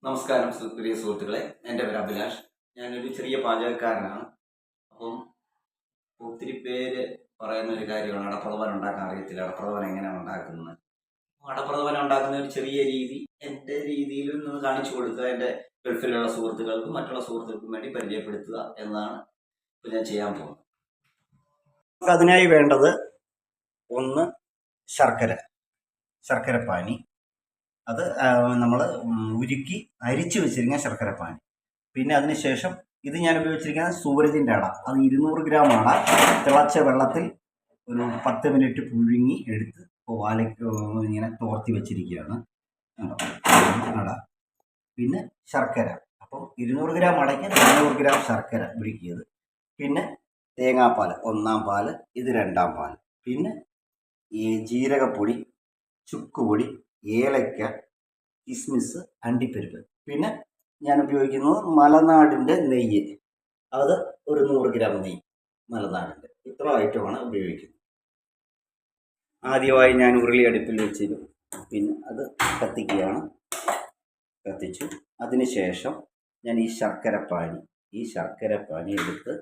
നമസ്കാരം പ്രിയ സുഹൃത്തുക്കളെ, എൻ്റെ പേര് അഭിലാഷ്. ഞാനൊരു ചെറിയ പാചകക്കാരനാണ്. അപ്പം ഒത്തിരി പേര് പറയുന്ന ഒരു കാര്യമാണ് അടപ്രഥമൻ ഉണ്ടാക്കാൻ അറിയത്തില്ല, അടപ്രഥമൻ എങ്ങനെയാണ് ഉണ്ടാക്കുന്നത്. അടപ്രഥമൻ ഉണ്ടാക്കുന്ന ഒരു ചെറിയ രീതി എൻ്റെ രീതിയിൽ നിന്ന് കാണിച്ചു കൊടുക്കുക, എൻ്റെ ഗൾഫിലുള്ള സുഹൃത്തുക്കൾക്കും മറ്റുള്ള സുഹൃത്തുക്കൾക്കും വേണ്ടി പരിചയപ്പെടുത്തുക എന്നതാണ് ഇപ്പോൾ ഞാൻ ചെയ്യാൻ പോകുന്നത്. അതിനായി വേണ്ടത് ഒന്ന് ശർക്കരപ്പാനി. അത് നമ്മൾ ഉരുക്കി അരിച്ചു വെച്ചിരിക്കുന്ന ശർക്കരപ്പാനി. പിന്നെ അതിനുശേഷം ഇത് ഞാൻ ഉപയോഗിച്ചിരിക്കുന്നത് സൂരജിൻ്റെ അട. അത് 200 ഗ്രാം അട തിളച്ച വെള്ളത്തിൽ ഒരു 10 മിനിറ്റ് പുഴുങ്ങി എടുത്ത് വാലയ്ക്ക് ഇങ്ങനെ തോർത്തി വെച്ചിരിക്കുകയാണ് അട. പിന്നെ ശർക്കര, അപ്പം 200 ഗ്രാം അടയ്ക്ക് 400 ഗ്രാം ശർക്കര ഉരുക്കിയത്. പിന്നെ തേങ്ങാപ്പാൽ, 1-ാം പാൽ, ഇത് 2-ാം പാൽ. പിന്നെ ഈ ജീരകപ്പൊടി, ചുക്കുപൊടി, ഏലക്ക, കിസ്മിസ്, അണ്ടിപ്പരിപ്പ്. പിന്നെ ഞാൻ ഉപയോഗിക്കുന്നത് മലനാടിൻ്റെ നെയ്യ്, അത് ഒരു 100 ഗ്രാം നെയ്യ് മലനാടിൻ്റെ. ഇത്ര ഐറ്റമാണ് ഉപയോഗിക്കുന്നത്. ആദ്യമായി ഞാൻ ഉരുളി അടുപ്പിൽ വെച്ചിരുന്നു. പിന്നെ അത് കത്തിച്ചു. അതിനുശേഷം ഞാൻ ഈ ശർക്കരപ്പാനി എടുത്ത്,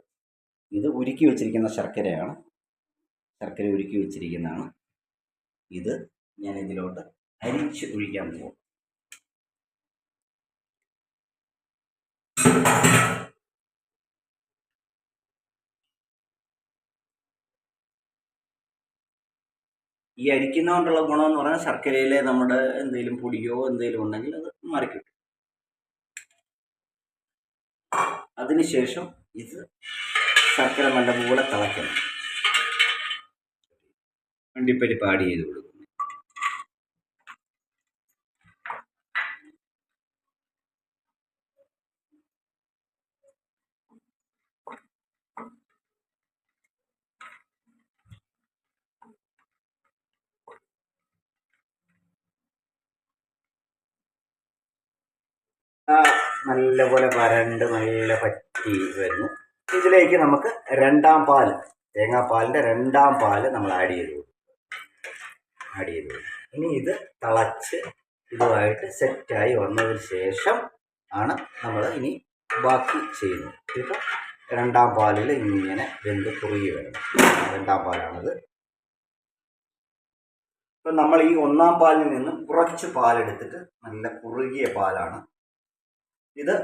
ഇത് ഉരുക്കി വെച്ചിരിക്കുന്ന ശർക്കരയാണ്, ശർക്കര ഉരുക്കി വെച്ചിരിക്കുന്നതാണ്. ഇത് ഞാൻ ഇതിലോട്ട് അരിച്ച് ഒഴിക്കാൻ പോകും. ഈ അരിക്കുന്നതുകൊണ്ടുള്ള ഗുണമെന്ന് പറഞ്ഞാൽ ശർക്കരയിലെ നമ്മുടെ എന്തെങ്കിലും പൊടിയോ എന്തെങ്കിലും ഉണ്ടെങ്കിൽ അത് മാറിക്കിട്ടും. അതിനുശേഷം ഇത് ശർക്കര നല്ലപോലെ തിളയ്ക്കണം. അണ്ടിപ്പരിപ്പ് ആഡ് ചെയ്ത് കൊടുക്കും. നല്ലപോലെ വരണ്ട് നല്ല പറ്റി വരുന്നു. ഇതിലേക്ക് നമുക്ക് 2-ാം പാൽ, തേങ്ങാപ്പാലിൻ്റെ 2-ാം പാൽ നമ്മൾ ആഡ് ചെയ്ത് കൊടുക്കും. ഇനി ഇത് തിളച്ച് ഇതുമായിട്ട് സെറ്റായി വന്നതിന് ശേഷം ആണ് നമ്മൾ ഇനി ബാക്കി ചെയ്യുന്നത്. ഇപ്പം 2-ാം പാലിൽ ഇങ്ങനെ വെന്ത് കുറുകി വരണം. 2-ാം പാലാണിത്. ഇപ്പം നമ്മൾ ഈ 1-ാം പാലിൽ നിന്നും കുറച്ച് പാലെടുത്തിട്ട്, നല്ല കുറുകിയ പാലാണ് ഇത്.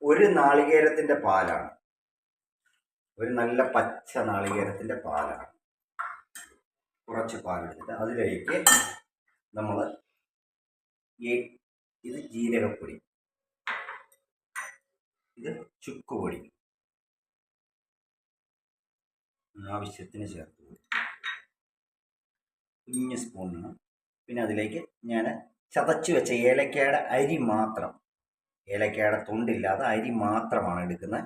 1 നാളികേരത്തിൻ്റെ പാലാണ്, ഒരു നല്ല പച്ച നാളികേരത്തിൻ്റെ പാലാണ്. കുറച്ച് പാലെടുത്തിട്ട് അതിലേക്ക് നമ്മൾ ഇത് ജീരകപ്പൊടി, ഇത് ചുക്കുപൊടി ആവശ്യത്തിന് ചേർത്ത് കൊടുക്കും, കുഞ്ഞ് സ്പൂണിന്. പിന്നെ അതിലേക്ക് ഞാൻ ചതച്ച് വെച്ച ഏലക്കയുടെ അരി മാത്രം, ഏലക്കയുടെ തൊണ്ടില്ലാതെ അരി മാത്രമാണ് എടുക്കുന്നത്.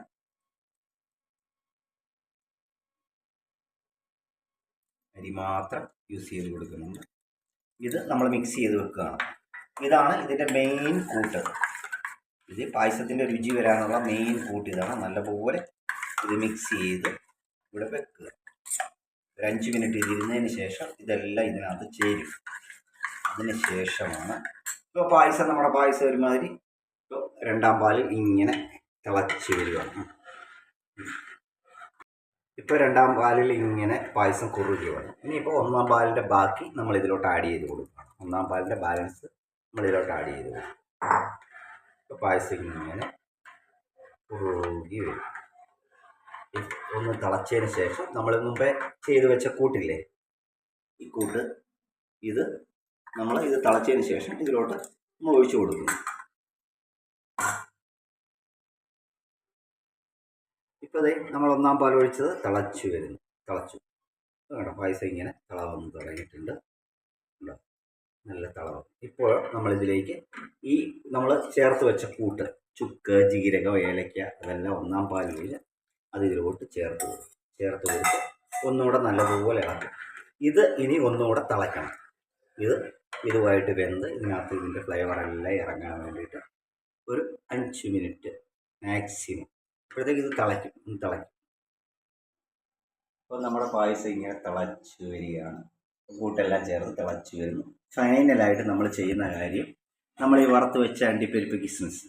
അരി മാത്രം യൂസ് ചെയ്ത് കൊടുക്കുന്നുണ്ട്. ഇത് നമ്മൾ മിക്സ് ചെയ്ത് വെക്കുകയാണ്. ഇതാണ് ഇതിൻ്റെ മെയിൻ കൂട്ട്. ഇത് പായസത്തിൻ്റെ രുചി വരാനുള്ള മെയിൻ കൂട്ട് ഇതാണ്. നല്ലപോലെ ഇത് മിക്സ് ചെയ്ത് ഇവിടെ വെക്കുക. ഒരു 5 മിനിറ്റ് ഇരുന്നതിന് ശേഷം ഇതെല്ലാം ഇതിനകത്ത് ചേരും. അതിന് ശേഷമാണ് ഇപ്പോൾ നമ്മുടെ പായസം ഒരുമാതിരി 2-ാം പാലിൽ ഇങ്ങനെ തിളച്ച് വരികയാണ്. ഇപ്പോൾ 2-ാം പാലിൽ ഇങ്ങനെ പായസം കുറുകി വന്നു. ഇനിയിപ്പോൾ 1-ാം പാലിൻ്റെ ബാക്കി നമ്മൾ ഇതിലോട്ട് ആഡ് ചെയ്ത് കൊടുക്കണം. 1-ാം പാലിൻ്റെ ബാലൻസ് നമ്മൾ ഇതിലോട്ട് ആഡ് ചെയ്ത് കൊടുക്കും. ഇപ്പോൾ പായസം ഇങ്ങനെ കുറുകി വരും. ഒന്ന് തിളച്ചതിന് ശേഷം നമ്മൾ മുമ്പേ ചെയ്ത് വെച്ച കൂട്ടില്ലേ, ഈ കൂട്ട്, ഇത് തിളച്ചതിന് ശേഷം ഇതിലോട്ട് നമ്മൾ ഒഴിച്ചു കൊടുക്കുന്നു. ഇപ്പോൾ നമ്മൾ 1-ാം പാൽ ഒഴിച്ചത് തിളച്ചു കേട്ടോ. പായസം ഇങ്ങനെ തിളവന്ന് തുടങ്ങിയിട്ടുണ്ട്. നല്ല തിളവ്. ഇപ്പോൾ നമ്മളിതിലേക്ക് ഈ നമ്മൾ ചേർത്ത് വെച്ച കൂട്ട്, ചുക്ക്, ജീരകം, ഏലക്ക, അതെല്ലാം 1-ാം പാലിൽ അതിലോട്ട് ചേർത്ത് കൊടുത്ത് ഒന്നുകൂടെ നല്ലതുപോലെ ഇളക്കും. ഇത് ഇനി ഒന്നുകൂടെ തിളയ്ക്കണം. ഇതുമായിട്ട് വെന്ത് ഇതിനകത്ത് ഇതിൻ്റെ ഫ്ലേവറെല്ലാം ഇറങ്ങാൻ വേണ്ടിയിട്ട് ഒരു 5 മിനിറ്റ് മാക്സിമം. അപ്പോഴത്തേക്ക് ഇത് തിളയ്ക്കും. അപ്പോൾ നമ്മുടെ പായസം ഇങ്ങനെ തിളച്ച് വരികയാണ്. കൂട്ടെല്ലാം ചേർത്ത് തിളച്ച് വരുന്നു. ഫൈനലായിട്ട് നമ്മൾ ചെയ്യുന്ന കാര്യം, നമ്മൾ ഈ വറുത്ത് വെച്ച അണ്ടിപ്പരിപ്പ് കിസ്മിസ്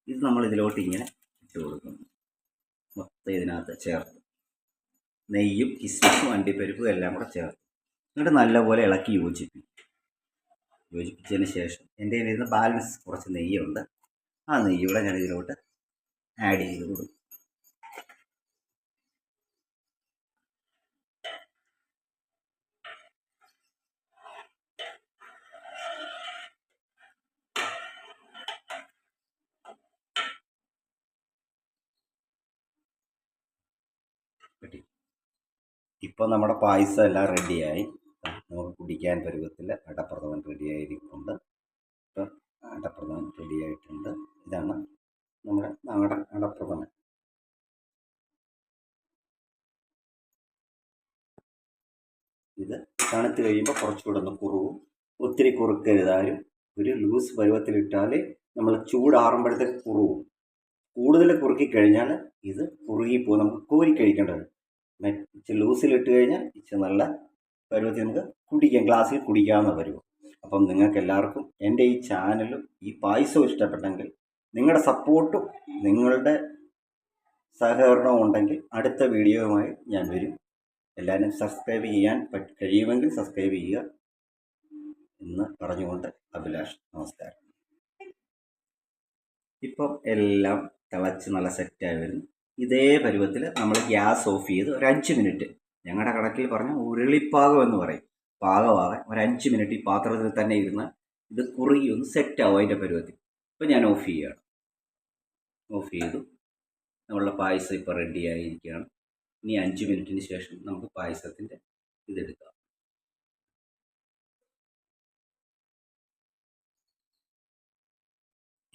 ഇത് നമ്മൾ ഇതിലോട്ട് ഇങ്ങനെ ഇട്ട് കൊടുക്കുന്നു. മൊത്തം ഇതിനകത്ത് ചേർത്ത് നെയ്യും കിസ്മിസും അണ്ടിപ്പരിപ്പും എല്ലാം കൂടെ ചേർത്ത് എന്നിട്ട് നല്ലപോലെ ഇളക്കി യോജിപ്പിച്ചതിന് ശേഷം എൻ്റെ കയ്യിൽ ഇരുന്ന് ബാലൻസ് കുറച്ച് നെയ്യുണ്ട്. ആ നെയ്യൂടെ ഞാൻ ഇതിലോട്ട് ആഡ് ചെയ്ത് കൊടുക്കും. ഇപ്പോൾ നമ്മുടെ പായസം എല്ലാം റെഡിയായി. നമുക്ക് കുടിക്കാൻ പരുവത്തിൽ അടപ്രഥമൻ റെഡിയായിരിക്കുന്നുണ്ട്. ഇപ്പം അടപ്രഥമൻ റെഡിയായിട്ടുണ്ട്. ഇതാണ് നമ്മുടെ നാടൻ അടപ്രഥമൻ. ഇത് തണുത്ത് കഴിയുമ്പോൾ കുറച്ചുകൂടെ ഒന്ന് കുറുവും. ഒത്തിരി കുറുക്കരുതാരും. ഒരു ലൂസ് പരുവത്തിലിട്ടാൽ നമ്മൾ ചൂടാറുമ്പോഴത്തേക്ക് കുറുവും. കൂടുതൽ കുറുക്കി കഴിഞ്ഞാൽ ഇത് കുറുകിപ്പോകും, നമുക്ക് കോരി കഴിക്കേണ്ടത്. ഇച്ചിരി ലൂസിലിട്ട് കഴിഞ്ഞാൽ ഇച്ചിരി നല്ല പരുവത്തിൽ നമുക്ക് കുടിക്കാം, ഗ്ലാസ്സിൽ കുടിക്കാവുന്ന പരുവം. അപ്പം നിങ്ങൾക്ക് എല്ലാവർക്കും എൻ്റെ ഈ ചാനലും ഈ പായസവും ഇഷ്ടപ്പെട്ടെങ്കിൽ നിങ്ങളുടെ സപ്പോർട്ടും നിങ്ങളുടെ സഹകരണവും ഉണ്ടെങ്കിൽ അടുത്ത വീഡിയോയുമായി ഞാൻ വരും. എല്ലാവരും സബ്സ്ക്രൈബ് ചെയ്യാൻ കഴിയുമെങ്കിൽ സബ്സ്ക്രൈബ് ചെയ്യുക എന്ന് പറഞ്ഞുകൊണ്ട് അഭിലാഷ്, നമസ്കാരം. ഇപ്പം എല്ലാം തിളച്ച് നല്ല സെറ്റായി വരുന്നു. ഇതേ പരുവത്തിൽ നമ്മൾ ഗ്യാസ് ഓഫ് ചെയ്ത് ഒരു 5 മിനിറ്റ്, ഞങ്ങളുടെ കണക്കിൽ പറഞ്ഞാൽ ഉരുളിപ്പാകം എന്ന് പറയും, പാകമാകാൻ ഒരു 5 മിനിറ്റ് ഈ പാത്രത്തിൽ തന്നെ ഇരുന്ന് ഇത് കുറുകി ഒന്ന് സെറ്റാവും അതിൻ്റെ പരുവത്തിൽ. ഇപ്പം ഞാൻ ഓഫ് ചെയ്യുകയാണ്. ഓഫ് ചെയ്തു. നമ്മളുടെ പായസം ഇപ്പോൾ റെഡി ആയിരിക്കുകയാണ്. ഇനി 5 മിനിറ്റിന് ശേഷം നമുക്ക് പായസത്തിൻ്റെ ഇതെടുക്കാം.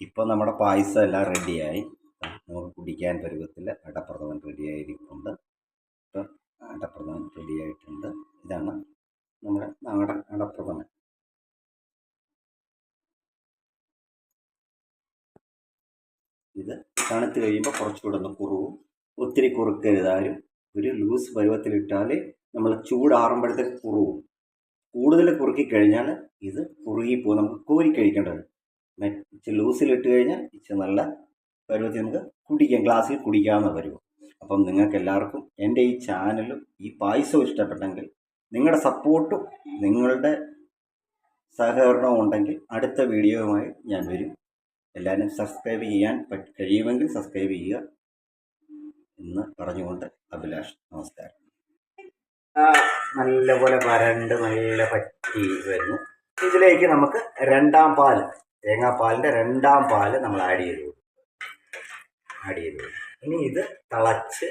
ഇപ്പോൾ നമ്മുടെ പായസം എല്ലാം റെഡിയായി. നമുക്ക് കുടിക്കാൻ പരുവത്തിൽ അടപ്രഥമൻ റെഡിയായിരിക്കുന്നുണ്ട്. ഇപ്പം അടപ്രഥമൻ റെഡിയായിട്ടുണ്ട്. ഇതാണ് നമ്മുടെ നാടൻ അടപ്രഥമൻ. ഇത് തണുത്ത് കഴിയുമ്പോൾ കുറച്ചുകൂടെ ഒന്ന് കുറുവും. ഒത്തിരി കുറുക്കരുതാരും. ഒരു ലൂസ് പരുവത്തിലിട്ടാൽ നമ്മൾ ചൂടാറുമ്പോഴത്തേക്ക് കുറുവും. കൂടുതൽ കുറുക്കി കഴിഞ്ഞാൽ ഇത് കുറുകിപ്പോകും, നമുക്ക് കോരി കഴിക്കേണ്ടത്. ഇച്ചിരി ലൂസിലിട്ട് കഴിഞ്ഞാൽ ഇച്ചിരി നല്ല പരുവത്തിൽ നമുക്ക് കുടിക്കാം, ഗ്ലാസ്സിൽ കുടിക്കാവുന്ന പരുവം. അപ്പം നിങ്ങൾക്ക് എല്ലാവർക്കും എൻ്റെ ഈ ചാനലും ഈ പായസവും ഇഷ്ടപ്പെട്ടെങ്കിൽ നിങ്ങളുടെ സപ്പോർട്ടും നിങ്ങളുടെ സഹകരണവും ഉണ്ടെങ്കിൽ അടുത്ത വീഡിയോയുമായി ഞാൻ വരും. എല്ലാവരും സബ്സ്ക്രൈബ് ചെയ്യാൻ കഴിയുമെങ്കിൽ സബ്സ്ക്രൈബ് ചെയ്യുക എന്ന് പറഞ്ഞുകൊണ്ട് അഭിലാഷ്, നമസ്കാരം. നല്ലപോലെ വരണ്ട് നല്ല പറ്റി വരുന്നു. ഇതിലേക്ക് നമുക്ക് രണ്ടാം പാൽ, തേങ്ങാപ്പാലിൻ്റെ രണ്ടാം പാൽ നമ്മൾ ആഡ് ചെയ്ത് കൊടുക്കും. ഇനി ഇത് തിളച്ച്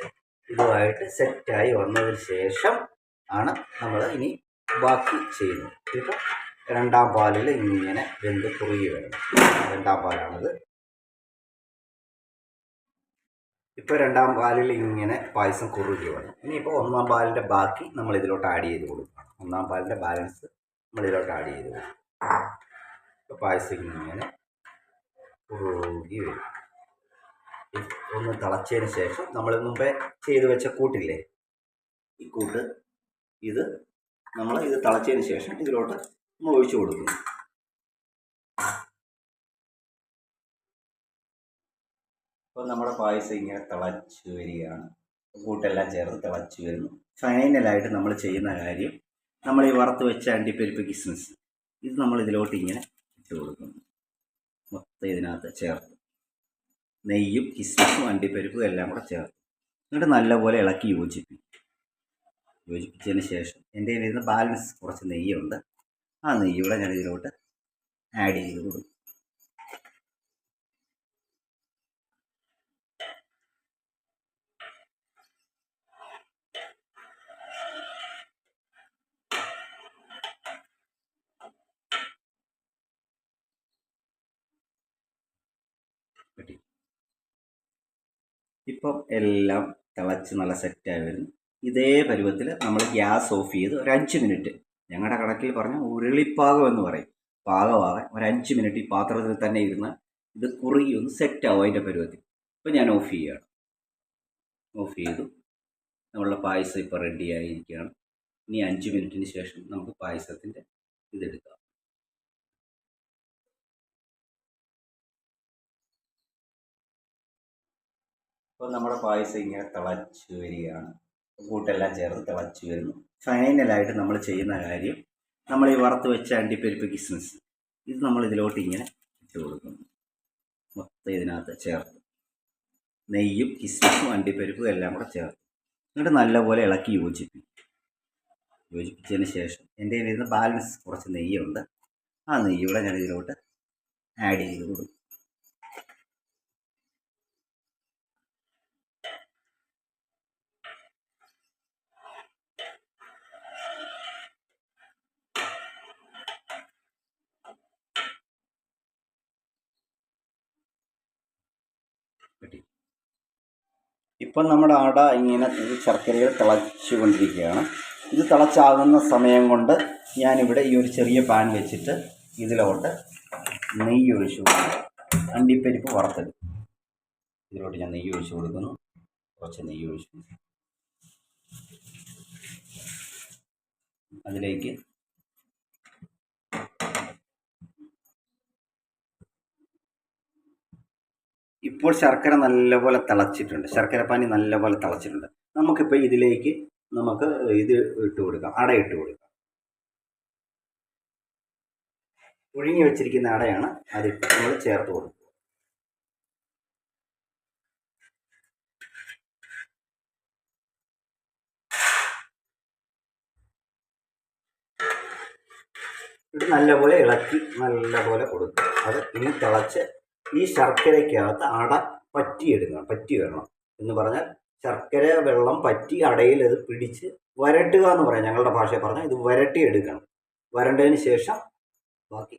ഇതുമായിട്ട് സെറ്റായി വന്നതിന് ശേഷം ആണ് നമ്മൾ ഇനി ബാക്കി ചെയ്യുന്നത്. ഇപ്പം രണ്ടാം പാലിൽ ഇങ്ങനെ വെന്ത് കുറുകി വരണം. രണ്ടാം പാലാണത്. ഇപ്പോൾ രണ്ടാം പാലിൽ ഇങ്ങനെ പായസം കുറുകി വരണം. ഇനിയിപ്പോൾ ഒന്നാം പാലിൻ്റെ ബാക്കി നമ്മൾ ഇതിലോട്ട് ആഡ് ചെയ്ത് കൊടുക്കണം. ഒന്നാം പാലിൻ്റെ ബാലൻസ് നമ്മൾ ഇതിലോട്ട് ആഡ് ചെയ്ത് കൊടുക്കണം. ഇപ്പോൾ പായസം ഇങ്ങനെ കുറുകി വരും. ഒന്ന് തിളച്ചതിന് ശേഷം നമ്മൾ മുമ്പേ ചെയ്ത് വെച്ച കൂട്ടില്ലേ, ഈ കൂട്ട് ഇത് നമ്മൾ ഇത് തിളച്ചതിന് ശേഷം ഇതിലോട്ട് നമ്മൾ ഒഴിച്ചു കൊടുക്കുന്നു. അപ്പോൾ നമ്മുടെ പായസം ഇങ്ങനെ തിളച്ച് വരികയാണ്. കൂട്ടെല്ലാം ചേർത്ത് തിളച്ച് വരുന്നു. ഫൈനലായിട്ട് നമ്മൾ ചെയ്യുന്ന കാര്യം, നമ്മൾ ഈ വറുത്ത് വെച്ച അണ്ടിപ്പരിപ്പ് കിസ്മിസ് ഇത് നമ്മൾ ഇതിലോട്ട് ഇങ്ങനെ ഇട്ട് കൊടുക്കുന്നു. മൊത്തം ഇതിനകത്ത് ചേർത്ത് നെയ്യും കിസ്മിസും അണ്ടിപ്പരിപ്പും എല്ലാം കൂടെ ചേർത്ത് എന്നിട്ട് നല്ലപോലെ ഇളക്കി യോജിപ്പിച്ചതിന് ശേഷം എൻ്റെ കയ്യിൽ ഇരുന്ന് ബാലൻസ് കുറച്ച് നെയ്യുണ്ട്. ആ നെയ്യൂടെ ഞാൻ ഇതിലോട്ട് ആഡ് ചെയ്ത് കൊടുക്കും. ഇപ്പം എല്ലാം തിളച്ച് നല്ല സെറ്റായി വരുന്നു. ഇതേ പരുവത്തിൽ നമ്മൾ ഗ്യാസ് ഓഫ് ചെയ്ത് ഒരു 5 മിനിറ്റ്, ഞങ്ങളുടെ കണക്കിൽ പറഞ്ഞാൽ ഉരുളിപ്പാകം എന്ന് പറയും, പാകമാകാൻ ഒരു 5 മിനിറ്റ് ഈ പാത്രത്തിൽ തന്നെ ഇരുന്ന് ഇത് കുറുകി ഒന്ന് സെറ്റാവും അതിൻ്റെ പരുവത്തിൽ. ഇപ്പം ഞാൻ ഓഫ് ചെയ്യുകയാണ്. ഓഫ് ചെയ്തു. നമ്മളുടെ പായസം ഇപ്പോൾ റെഡി ആയിരിക്കുകയാണ്. ഇനി 5 മിനിറ്റിന് ശേഷം നമുക്ക് പായസത്തിൻ്റെ ഇതെടുക്കാം. ഇപ്പോൾ നമ്മുടെ പായസം ഇങ്ങനെ തിളച്ച് വരികയാണ്. കൂട്ടെല്ലാം ചേർന്ന് തിളച്ച് വരുന്നു. ഫൈനലായിട്ട് നമ്മൾ ചെയ്യുന്ന കാര്യം, നമ്മൾ ഈ വറുത്ത് വെച്ച അണ്ടിപ്പരിപ്പ് കിസ്മിസ് ഇത് നമ്മൾ ഇതിലോട്ട് ഇങ്ങനെ ഇട്ട് കൊടുക്കുന്നു. മൊത്തം ഇതിനകത്ത് ചേർത്ത് നെയ്യും കിസ്മിസും അണ്ടിപ്പരിപ്പും എല്ലാം കൂടെ ചേർത്ത് എന്നിട്ട് നല്ലപോലെ ഇളക്കി യോജിപ്പിച്ചതിന് ശേഷം എൻ്റെ കയ്യിൽ ഇരുന്ന് ബാലൻസ് കുറച്ച് നെയ്യുണ്ട്. ആ നെയ്യ് കൂടെ ഞാൻ ഇതിലോട്ട് ആഡ് ചെയ്ത് കൊടുക്കും. ഇപ്പം നമ്മുടെ അട ഇങ്ങനെ ശർക്കരയിൽ തിളച്ചു കൊണ്ടിരിക്കുകയാണ്. ഇത് തിളച്ചാകുന്ന സമയം കൊണ്ട് ഞാനിവിടെ ഈ ഒരു ചെറിയ പാൻ വെച്ചിട്ട് ഇതിലോട്ട് നെയ്യ് ഒഴിച്ചു കൊടുക്കും. അണ്ടിപ്പരിപ്പ് വറുത്തെടുക്കും. ഇതിലോട്ട് ഞാൻ നെയ്യ് ഒഴിച്ചു കൊടുക്കുന്നു. കുറച്ച് നെയ്യ് ഒഴിച്ചു അതിലേക്ക് ഇപ്പോൾ ശർക്കര നല്ലപോലെ തിളച്ചിട്ടുണ്ട്. ശർക്കരപ്പാനി നല്ലപോലെ തിളച്ചിട്ടുണ്ട്. നമുക്കിപ്പോൾ ഇതിലേക്ക് ഇത് ഇട്ട് കൊടുക്കാം, അട ഇട്ട് കൊടുക്കാം. പുഴുങ്ങി വെച്ചിരിക്കുന്ന അടയാണ്, അതിട്ട് നമ്മൾ ചേർത്ത് കൊടുക്കുക. ഇത് നല്ലപോലെ ഇളക്കി നല്ലപോലെ കൊടുക്കുക. അത് ഇനി തിളച്ച് ഈ ശർക്കരയ്ക്കകത്ത് അട പറ്റി വരണം എന്ന് പറഞ്ഞാൽ ശർക്കര വെള്ളം പറ്റി അടയിൽ അത് പിടിച്ച് വരട്ടുക എന്ന് പറയാം, ഞങ്ങളുടെ ഭാഷയിൽ പറഞ്ഞാൽ ഇത് വരട്ടി എടുക്കണം. വരണ്ടതിന് ശേഷം ബാക്കി